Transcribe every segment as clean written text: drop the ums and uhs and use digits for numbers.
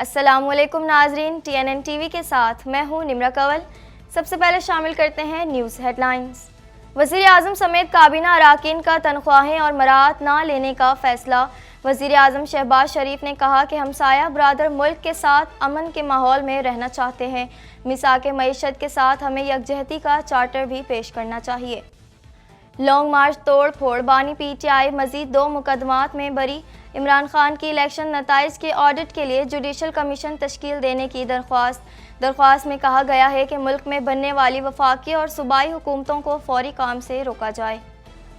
السلام علیکم ناظرین، TNN ٹی وی کے ساتھ میں ہوں نمرہ کنول۔ سب سے پہلے شامل کرتے ہیں نیوز ہیڈ لائنز۔ وزیر اعظم سمیت کابینہ اراکین کا تنخواہیں اور مراعات نہ لینے کا فیصلہ۔ وزیر اعظم شہباز شریف نے کہا کہ ہمسایہ برادر ملک کے ساتھ امن کے ماحول میں رہنا چاہتے ہیں۔ میثاق معیشت کے ساتھ ہمیں یکجہتی کا چارٹر بھی پیش کرنا چاہیے۔ لانگ مارچ توڑ پھوڑ، بانی PTI مزید 2 مقدمات میں بری۔ عمران خان کی الیکشن نتائج کے آڈٹ کے لیے جوڈیشل کمیشن تشکیل دینے کی درخواست میں کہا گیا ہے کہ ملک میں بننے والی وفاقی اور صوبائی حکومتوں کو فوری کام سے روکا جائے۔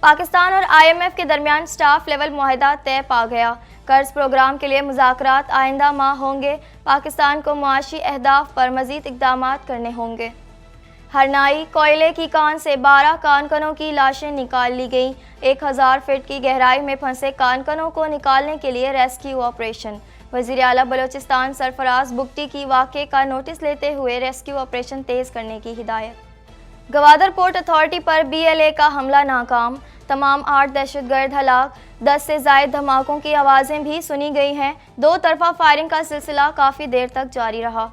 پاکستان اور IMF کے درمیان سٹاف لیول معاہدہ طے پا گیا۔ قرض پروگرام کے لیے مذاکرات آئندہ ماہ ہوں گے۔ پاکستان کو معاشی اہداف پر مزید اقدامات کرنے ہوں گے۔ ہرنائی کوئلے کی کان سے 12 کانکنوں کی لاشیں نکال لی گئیں۔ 1000 فٹ کی گہرائی میں پھنسے کانکنوں کو نکالنے کے لیے ریسکیو آپریشن۔ وزیر اعلیٰ بلوچستان سرفراز بگٹی کی واقعے کا نوٹس لیتے ہوئے ریسکیو آپریشن تیز کرنے کی ہدایت۔ گوادر پورٹ اتھارٹی پر BLA کا حملہ ناکام، تمام 8 دہشت گرد ہلاک۔ 10 سے زائد دھماکوں کی آوازیں بھی سنی گئی ہیں۔ 2 طرفہ فائرنگ کا سلسلہ کافی دیر تک جاری رہا۔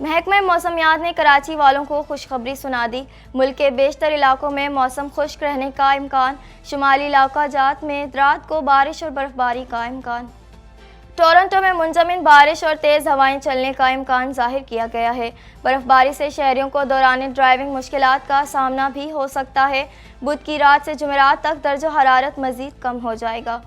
محکمہ موسمیات نے کراچی والوں کو خوشخبری سنا دی۔ ملک کے بیشتر علاقوں میں موسم خشک رہنے کا امکان۔ شمالی علاقہ جات میں رات کو بارش اور برفباری کا امکان۔ ٹورنٹو میں منجمد بارش اور تیز ہوائیں چلنے کا امکان ظاہر کیا گیا ہے۔ برفباری سے شہریوں کو دوران ڈرائیونگ مشکلات کا سامنا بھی ہو سکتا ہے۔ بدھ کی رات سے جمعرات تک درجہ حرارت مزید کم ہو جائے گا۔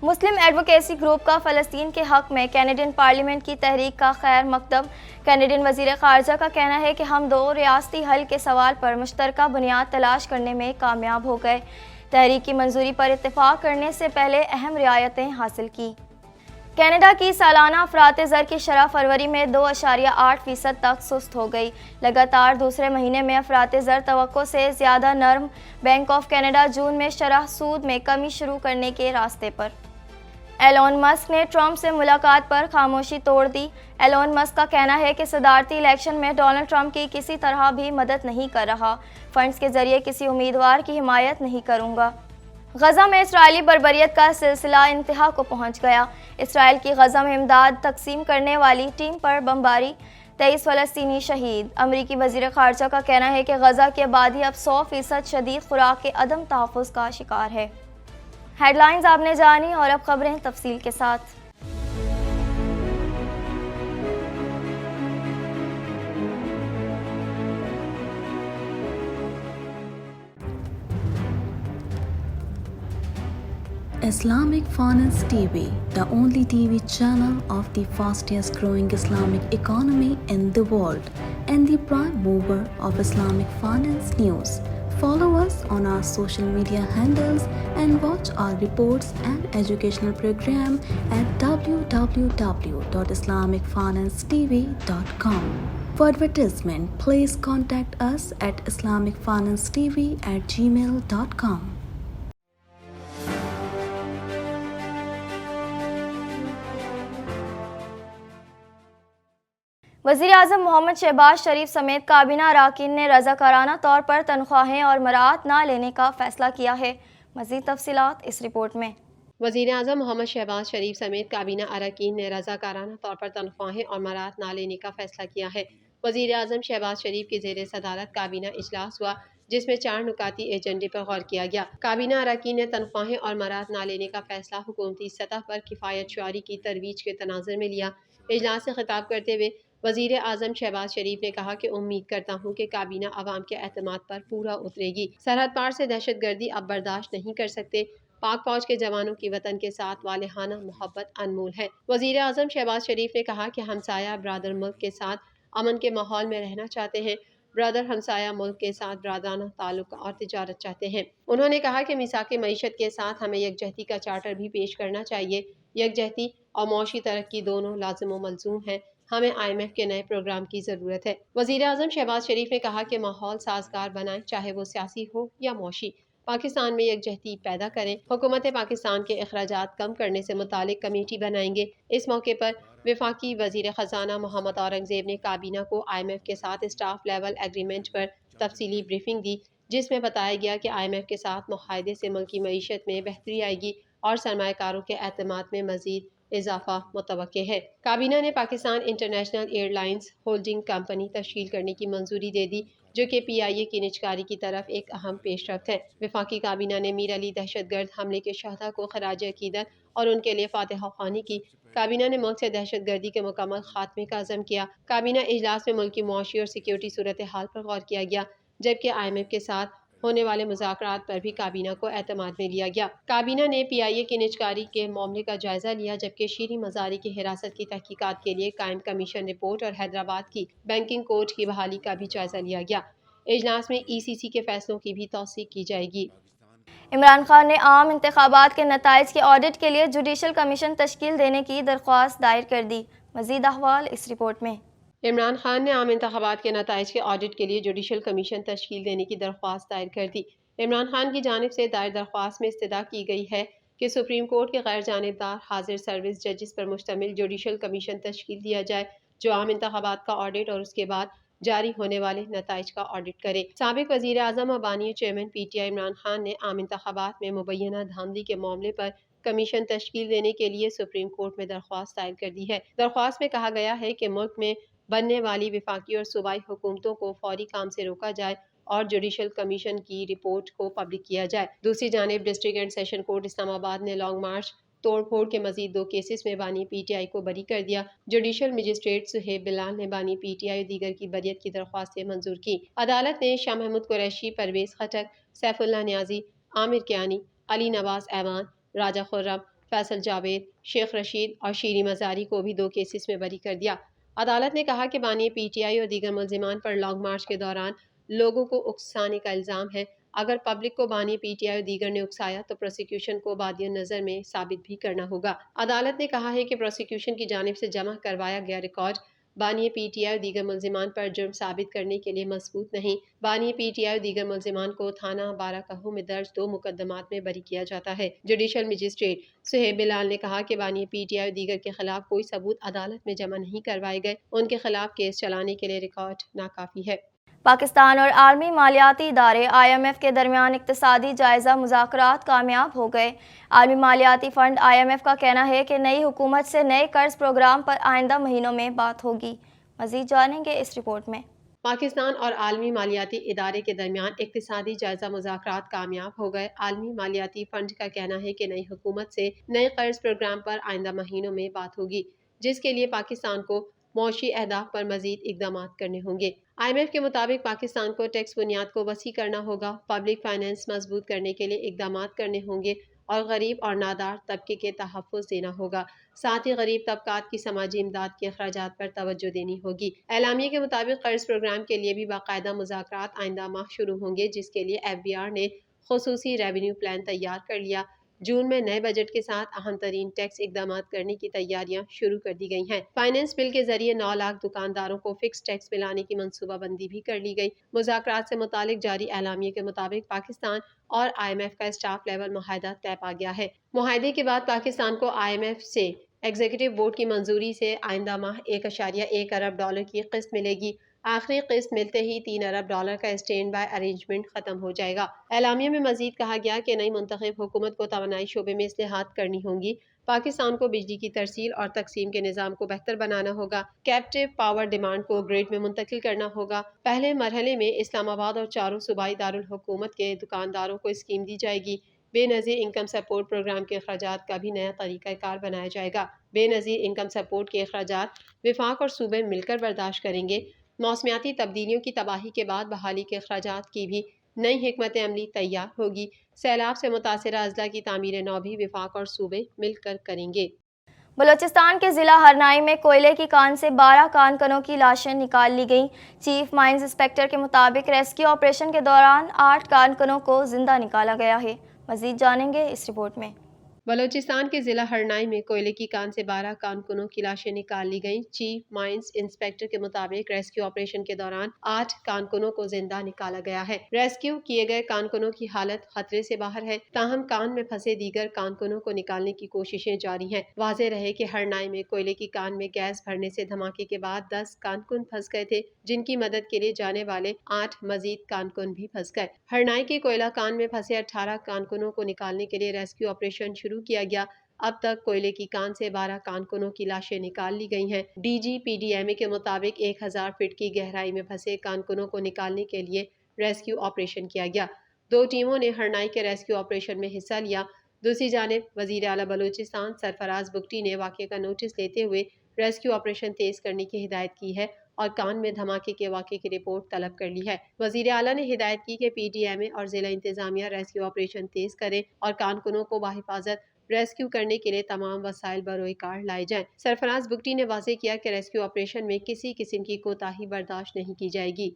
مسلم ایڈوکیسی گروپ کا فلسطین کے حق میں کینیڈین پارلیمنٹ کی تحریک کا خیر مقدم۔ کینیڈین وزیر خارجہ کا کہنا ہے کہ ہم 2 ریاستی حل کے سوال پر مشترکہ بنیاد تلاش کرنے میں کامیاب ہو گئے۔ تحریک کی منظوری پر اتفاق کرنے سے پہلے اہم رعایتیں حاصل کی۔ کینیڈا کی سالانہ افراط زر کی شرح فروری میں 2.8% تک سست ہو گئی۔ لگاتار دوسرے مہینے میں افراط زر توقع سے زیادہ نرم۔ بینک آف کینیڈا جون میں شرح سود میں کمی شروع کرنے کے راستے پر۔ ایلون مسک نے ٹرمپ سے ملاقات پر خاموشی توڑ دی۔ ایلون مسک کا کہنا ہے کہ صدارتی الیکشن میں ڈونلڈ ٹرمپ کی کسی طرح بھی مدد نہیں کر رہا۔ فنڈز کے ذریعے کسی امیدوار کی حمایت نہیں کروں گا۔ غزہ میں اسرائیلی بربریت کا سلسلہ انتہا کو پہنچ گیا۔ اسرائیل کی غزہ میں امداد تقسیم کرنے والی ٹیم پر بمباری، 23 فلسطینی شہید۔ امریکی وزیر خارجہ کا کہنا ہے کہ غزہ کی آبادی اب 100% شدید خوراک کے عدم تحفظ کا شکار ہے۔ ہیڈ لائنز آپ نے جانی اور اب خبریں تفصیل کے ساتھ۔ Islamic Finance TV, the only TV channel of the fastest growing Islamic economy in the world and the prime mover of Islamic finance news. Follow us on our social media handles and watch our reports and educational program at www.islamicfinancetv.com. For advertisement, please contact us at islamicfinancetv@gmail.com. وزیر اعظم محمد شہباز شریف سمیت کابینہ اراکین نے رضاکارانہ طور پر تنخواہیں اور مراعات نہ لینے کا فیصلہ کیا ہے۔ مزید تفصیلات اس رپورٹ میں۔ وزیر اعظم محمد شہباز شریف سمیت کابینہ اراکین نے رضاکارانہ طور پر تنخواہیں اور مراعات نہ لینے کا فیصلہ کیا ہے۔ وزیر اعظم شہباز شریف کی زیر صدارت کابینہ اجلاس ہوا، جس میں 4 نکاتی ایجنڈے پر غور کیا گیا۔ کابینہ اراکین نے تنخواہیں اور مراعات نہ لینے کا فیصلہ حکومتی سطح پر کفایت شعاری کی ترویج کے تناظر میں لیا۔ اجلاس سے خطاب کرتے ہوئے وزیر اعظم شہباز شریف نے کہا کہ امید کرتا ہوں کہ کابینہ عوام کے اعتماد پر پورا اترے گی۔ سرحد پار سے دہشت گردی اب برداشت نہیں کر سکتے۔ پاک فوج کے جوانوں کی وطن کے ساتھ والہانہ محبت انمول ہے۔ وزیر اعظم شہباز شریف نے کہا کہ ہمسایہ برادر ملک کے ساتھ امن کے ماحول میں رہنا چاہتے ہیں۔ برادر ہمسایہ ملک کے ساتھ برادرانہ تعلق اور تجارت چاہتے ہیں۔ انہوں نے کہا کہ میثاق معیشت کے ساتھ ہمیں یکجہتی کا چارٹر بھی پیش کرنا چاہیے۔ یکجہتی اور معاشی ترقی دونوں لازم و ملزوم ہیں۔ ہمیں IMF کے نئے پروگرام کی ضرورت ہے۔ وزیر اعظم شہباز شریف نے کہا کہ ماحول سازگار بنائیں، چاہے وہ سیاسی ہو یا معاشی۔ پاکستان میں یکجہتی پیدا کریں۔ حکومت پاکستان کے اخراجات کم کرنے سے متعلق کمیٹی بنائیں گے۔ اس موقع پر وفاقی وزیر خزانہ محمد اورنگزیب نے کابینہ کو IMF کے ساتھ اسٹاف لیول ایگریمنٹ پر تفصیلی بریفنگ دی، جس میں بتایا گیا کہ IMF کے ساتھ معاہدے سے ملکی معیشت میں بہتری آئے گی اور سرمایہ کاروں کے اعتماد میں مزید اضافہ متوقع ہے۔ کابینہ نے Pakistan international air lines holding company تشکیل کرنے کی منظوری دے دی، جو کہ PIA کی نجکاری کی طرف ایک اہم پیش رفت ہے۔ وفاقی کابینہ نے میر علی دہشت گرد حملے کے شہداء کو خراج عقیدت اور ان کے لیے فاتحہ خوانی کی۔ کابینہ نے ملک سے دہشت گردی کے مکمل خاتمے کا عزم کیا۔ کابینہ اجلاس میں ملک کی معاشی اور سیکیورٹی صورتحال پر غور کیا گیا، جبکہ IMF کے ساتھ ہونے والے مذاکرات پر بھی کابینہ کو اعتماد میں لیا گیا۔ کابینہ نے PIA کی نجکاری کے معاملے کا جائزہ لیا، جبکہ شیریں مزاری کی حراست کی تحقیقات کے لیے قائم کمیشن رپورٹ اور حیدرآباد کی بینکنگ کورٹ کی بحالی کا بھی جائزہ لیا گیا۔ اجلاس میں ECC کے فیصلوں کی بھی توثیق کی جائے گی۔ عمران خان نے عام انتخابات کے نتائج کے آڈٹ کے لیے جوڈیشل کمیشن تشکیل دینے کی درخواست دائر کر دی۔ مزید احوال اس رپورٹ میں۔ عمران خان نے عام انتخابات کے نتائج کے آڈٹ کے لیے جوڈیشل کمیشن تشکیل دینے کی درخواست دائر کر دی۔ عمران خان کی جانب سے دائر درخواست میں استدعا کی گئی ہے کہ سپریم کورٹ کے غیر جانبدار حاضر سروس ججز پر مشتمل جوڈیشل کمیشن تشکیل دیا جائے، جو عام انتخابات کا آڈٹ اور اس کے بعد جاری ہونے والے نتائج کا آڈٹ کرے۔ سابق وزیر اعظم اور بانی چیئرمین PTI عمران خان نے عام انتخابات میں مبینہ دھاندلی کے معاملے پر کمیشن تشکیل دینے کے لیے سپریم کورٹ میں درخواست دائر کر دی ہے۔ درخواست میں کہا گیا ہے کہ ملک میں بننے والی وفاقی اور صوبائی حکومتوں کو فوری کام سے روکا جائے اور جوڈیشل کمیشن کی رپورٹ کو پبلک کیا جائے۔ دوسری جانب ڈسٹرکٹ اینڈ سیشن کورٹ اسلام آباد نے لانگ مارچ توڑ پھوڑ کے مزید 2 کیسز میں بانی PTI کو بری کر دیا۔ جوڈیشل مجسٹریٹ سہیب بلال نے بانی PTI اور دیگر کی بریت کی درخواستیں منظور کی۔ عدالت نے شاہ محمود قریشی، پرویز خٹک، سیف اللہ نیازی، عامر کیانی، علی نواز ایوان، راجہ خرم، فیصل جاوید، شیخ رشید اور شیریں مزاری کو بھی 2 کیسز میں بری کر دیا۔ عدالت نے کہا کہ بانی PTI اور دیگر ملزمان پر لانگ مارچ کے دوران لوگوں کو اکسانے کا الزام ہے۔ اگر پبلک کو بانی PTI اور دیگر نے اکسایا تو پروسیکیوشن کو بادی نظر میں ثابت بھی کرنا ہوگا۔ عدالت نے کہا ہے کہ پروسیکیوشن کی جانب سے جمع کروایا گیا ریکارڈ بانی PTI اور دیگر ملزمان پر جرم ثابت کرنے کے لیے مضبوط نہیں۔ بانی PTI اور دیگر ملزمان کو تھانہ بارہ کہو میں درج 2 مقدمات میں بری کیا جاتا ہے۔ جوڈیشل مجسٹریٹ سہیب بلال نے کہا کہ بانی PTI اور دیگر کے خلاف کوئی ثبوت عدالت میں جمع نہیں کروائے گئے، ان کے خلاف کیس چلانے کے لیے ریکارڈ ناکافی ہے۔ پاکستان اور عالمی مالیاتی ادارے IMF کے درمیان اقتصادی جائزہ مذاکرات کامیاب ہو گئے۔ عالمی مالیاتی فنڈ IMF کا کہنا ہے کہ نئی حکومت سے نئے قرض پروگرام پر آئندہ مہینوں میں بات ہوگی۔ مزید جانیں گے اس رپورٹ میں۔ پاکستان اور عالمی مالیاتی ادارے کے درمیان اقتصادی جائزہ مذاکرات کامیاب ہو گئے۔ عالمی مالیاتی فنڈ کا کہنا ہے کہ نئی حکومت سے نئے قرض پروگرام پر آئندہ مہینوں میں بات ہوگی، جس کے لیے پاکستان کو معاشی اہداف پر مزید اقدامات کرنے ہوں گے۔ IMF کے مطابق پاکستان کو ٹیکس بنیاد کو وسیع کرنا ہوگا، پبلک فائنینس مضبوط کرنے کے لیے اقدامات کرنے ہوں گے اور غریب اور نادار طبقے کے تحفظ دینا ہوگا۔ ساتھ ہی غریب طبقات کی سماجی امداد کے اخراجات پر توجہ دینی ہوگی۔ اعلامیے کے مطابق قرض پروگرام کے لیے بھی باقاعدہ مذاکرات آئندہ ماہ شروع ہوں گے، جس کے لیے FBR نے خصوصی ریونیو پلان تیار کر لیا۔ جون میں نئے بجٹ کے ساتھ اہم ترین ٹیکس اقدامات کرنے کی تیاریاں شروع کر دی گئی ہیں۔ فائنانس بل کے ذریعے 9 لاکھ دکانداروں کو فکس ٹیکس ملانے کی منصوبہ بندی بھی کر لی گئی۔ مذاکرات سے متعلق جاری اعلامیے کے مطابق پاکستان اور IMF کا اسٹاف لیول معاہدہ طے پا گیا ہے۔ معاہدے کے بعد پاکستان کو IMF سے ایگزیکٹو بورڈ کی منظوری سے آئندہ ماہ $1.1 ارب کی قسط ملے گی۔ آخری قسط ملتے ہی $3 ارب کا اسٹینڈ بائی ارینجمنٹ ختم ہو جائے گا۔ اعلامیے میں مزید کہا گیا کہ نئی منتخب حکومت کو توانائی شعبے میں اصلاحات کرنی ہوں گی۔ پاکستان کو بجلی کی ترسیل اور تقسیم کے نظام کو بہتر بنانا ہوگا، کیپٹیو پاور ڈیمانڈ کو گریڈ میں منتقل کرنا ہوگا۔ پہلے مرحلے میں اسلام آباد اور چاروں صوبائی دارالحکومت کے دکانداروں کو اسکیم دی جائے گی۔ بے نظیر انکم سپورٹ پروگرام کے اخراجات کا بھی نیا طریقہ کار بنایا جائے گا۔ بے نظیر انکم سپورٹ کے اخراجات وفاق اور صوبے مل کر برداشت کریں گے۔ موسمیاتی تبدیلیوں کی تباہی کے بعد بحالی کے اخراجات کی بھی نئی حکمت عملی تیار ہوگی۔ سیلاب سے متاثرہ اضلاع کی تعمیر نو بھی وفاق اور صوبے مل کر کریں گے۔ بلوچستان کے ضلع ہرنائی میں کوئلے کی کان سے 12 کانکنوں کی لاشیں نکال لی گئیں۔ چیف مائنز انسپکٹر کے مطابق ریسکیو آپریشن کے دوران 8 کانکنوں کو زندہ نکالا گیا ہے۔ مزید جانیں گے اس رپورٹ میں۔ بلوچستان کے ضلع ہرنائی میں کوئلے کی کان سے 12 کانکنوں کی لاشیں نکال لی گئیں۔ چیف مائنز انسپکٹر کے مطابق ریسکیو آپریشن کے دوران 8 کانکنوں کو زندہ نکالا گیا ہے۔ ریسکیو کیے گئے کانکنوں کی حالت خطرے سے باہر ہے، تاہم کان میں پھنسے دیگر کانکنوں کو نکالنے کی کوششیں جاری ہیں۔ واضح رہے کہ ہرنائی میں کوئلے کی کان میں گیس بھرنے سے دھماکے کے بعد 10 کانکن پھنس گئے تھے، جن کی مدد کے لیے جانے والے 8 مزید کانکن بھی پھنس گئے۔ ہرنائی کے کوئلہ کان میں پھنسے 18 کانکنوں کو نکالنے کے لیے ریسکیو آپریشن شروع کیا گیا۔ اب تک کوئلے کی کان سے 12 کانکنوں کی لاشیں نکال لی گئی ہیں۔ D G P D M A کے مطابق 1000 فٹ کی گہرائی میں پھنسے کانکنوں کو نکالنے کے لیے ریسکیو آپریشن کیا گیا۔ 2 ٹیموں نے ہرنائی کے ریسکیو آپریشن میں حصہ لیا۔ دوسری جانب وزیر اعلیٰ بلوچستان سرفراز بگٹی نے واقعے کا نوٹس لیتے ہوئے ریسکیو آپریشن تیز کرنے کی ہدایت کی ہے اور کان میں دھماکے کے واقعے کی رپورٹ طلب کر لی ہے۔ وزیر اعلیٰ نے ہدایت کی کہ پی ڈی ایم اے اور ضلع انتظامیہ ریسکیو آپریشن تیز کریں اور کانکنوں کو بحفاظت ریسکیو کرنے کے لیے تمام وسائل بروئے کار لائے جائیں۔ سرفراز بگٹی نے واضح کیا کہ ریسکیو آپریشن میں کسی قسم کی کوتاہی برداشت نہیں کی جائے گی۔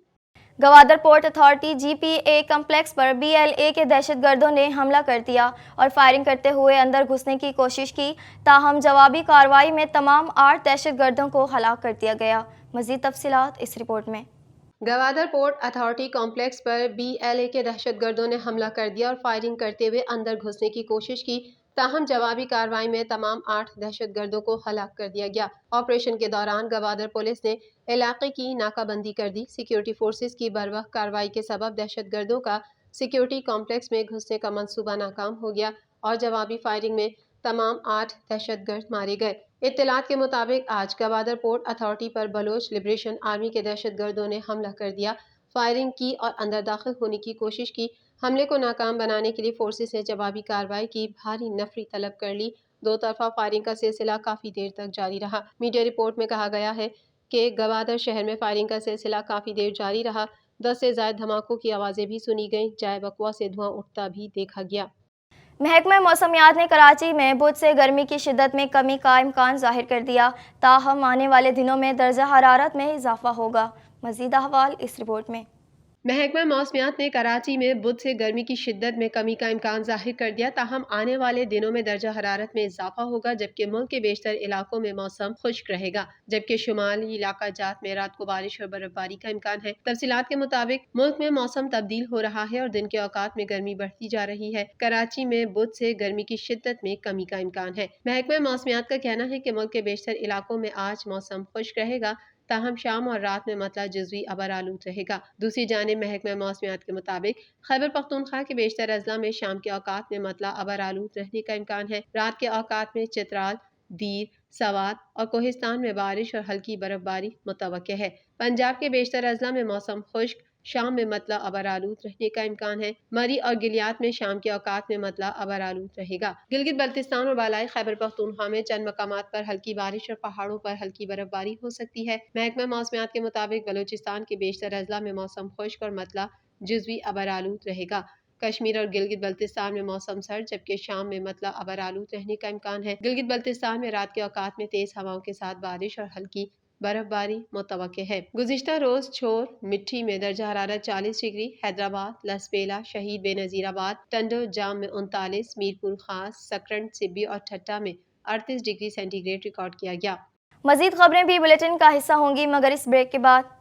Gwadar port authority G P A complex پر بی ایل اے کے دہشت گردوں نے حملہ کر دیا اور فائرنگ کرتے ہوئے اندر گھسنے کی کوشش کی، تاہم جوابی کارروائی میں تمام 8 دہشت گردوں کو ہلاک کر دیا گیا۔ مزید تفصیلات اس رپورٹ میں۔ گوادر پورٹ اتھارٹی کمپلیکس پر بی ایل اے کے دہشت گردوں نے حملہ کر دیا اور فائرنگ کرتے ہوئے اندر گھسنے کی کوشش کی، تاہم جوابی کارروائی میں تمام 8 دہشت گردوں کو ہلاک کر دیا گیا۔ آپریشن کے دوران گوادر پولیس نے علاقے کی ناکہ بندی کر دی۔ سیکیورٹی فورسز کی بروقت کارروائی کے سبب دہشت گردوں کا سیکیورٹی کمپلیکس میں گھسنے کا منصوبہ ناکام ہو گیا اور جوابی فائرنگ میں تمام 8 دہشت گرد مارے گئے۔ اطلاعات کے مطابق آج گوادر پورٹ اتھارٹی پر بلوچ لبریشن آرمی کے دہشت گردوں نے حملہ کر دیا، فائرنگ کی اور اندر داخل ہونے کی کوشش کی۔ حملے کو ناکام بنانے کے لیے فورسز نے جوابی کارروائی کی، بھاری نفری طلب کر لی۔ 2 طرفہ فائرنگ کا سلسلہ کافی دیر تک جاری رہا۔ میڈیا رپورٹ میں کہا گیا ہے کہ گوادر شہر میں فائرنگ کا سلسلہ کافی دیر جاری رہا۔ 10 سے زائد دھماکوں کی آوازیں بھی سنی گئیں، جائے وقوع سے دھواں اٹھتا بھی دیکھا گیا۔ محکمہ موسمیات نے کراچی میں بدھ سے گرمی کی شدت میں کمی کا امکان ظاہر کر دیا، تاہم آنے والے دنوں میں درجہ حرارت میں اضافہ ہوگا۔ مزید احوال اس رپورٹ میں۔ محکمہ موسمیات نے کراچی میں بدھ سے گرمی کی شدت میں کمی کا امکان ظاہر کر دیا، تاہم آنے والے دنوں میں درجہ حرارت میں اضافہ ہوگا، جبکہ ملک کے بیشتر علاقوں میں موسم خشک رہے گا، جبکہ شمالی علاقہ جات میں رات کو بارش اور برف باری کا امکان ہے۔ تفصیلات کے مطابق ملک میں موسم تبدیل ہو رہا ہے اور دن کے اوقات میں گرمی بڑھتی جا رہی ہے۔ کراچی میں بدھ سے گرمی کی شدت میں کمی کا امکان ہے۔ محکمہ موسمیات کا کہنا ہے کہ ملک کے بیشتر علاقوں میں آج موسم خشک رہے گا، تاہم شام اور رات میں مطلع جزوی ابر آلود رہے گا۔ دوسری جانب محکمہ موسمیات کے مطابق خیبر پختونخوا کے بیشتر اضلاع میں شام کے اوقات میں مطلع ابر آلود رہنے کا امکان ہے۔ رات کے اوقات میں چترال، دیر، سوات اور کوہستان میں بارش اور ہلکی برف باری متوقع ہے۔ پنجاب کے بیشتر اضلاع میں موسم خشک، شام میں مطلع ابر آلود رہنے کا امکان ہے۔ مری اور گلیات میں شام کے اوقات میں مطلع ابر آلود رہے گا۔ گلگت بلتستان اور بالائی خیبر پختونخوا میں چند مقامات پر ہلکی بارش اور پہاڑوں پر ہلکی برف باری ہو سکتی ہے۔ محکمہ موسمیات کے مطابق بلوچستان کے بیشتر اضلاع میں موسم خشک اور مطلع جزوی ابر آلود رہے گا۔ کشمیر اور گلگت بلتستان میں موسم سرد، جبکہ شام میں مطلع ابر آلود رہنے کا امکان ہے۔ گلگت بلتستان میں رات کے اوقات میں تیز ہواؤں کے ساتھ بارش اور ہلکی برف باری متوقع ہے۔ گزشتہ روز چھور مٹھی میں درجہ حرارت 40 ڈگری، حیدرآباد، لسبیلا، شہید بے نظیر آباد، ٹنڈو جام میں 39، میرپور خاص، سکرنڈ، سبی اور ٹھٹہ میں 38 ڈگری سینٹی گریڈ ریکارڈ کیا گیا۔ مزید خبریں بھی بلیٹن کا حصہ ہوں گی، مگر اس بریک کے بعد۔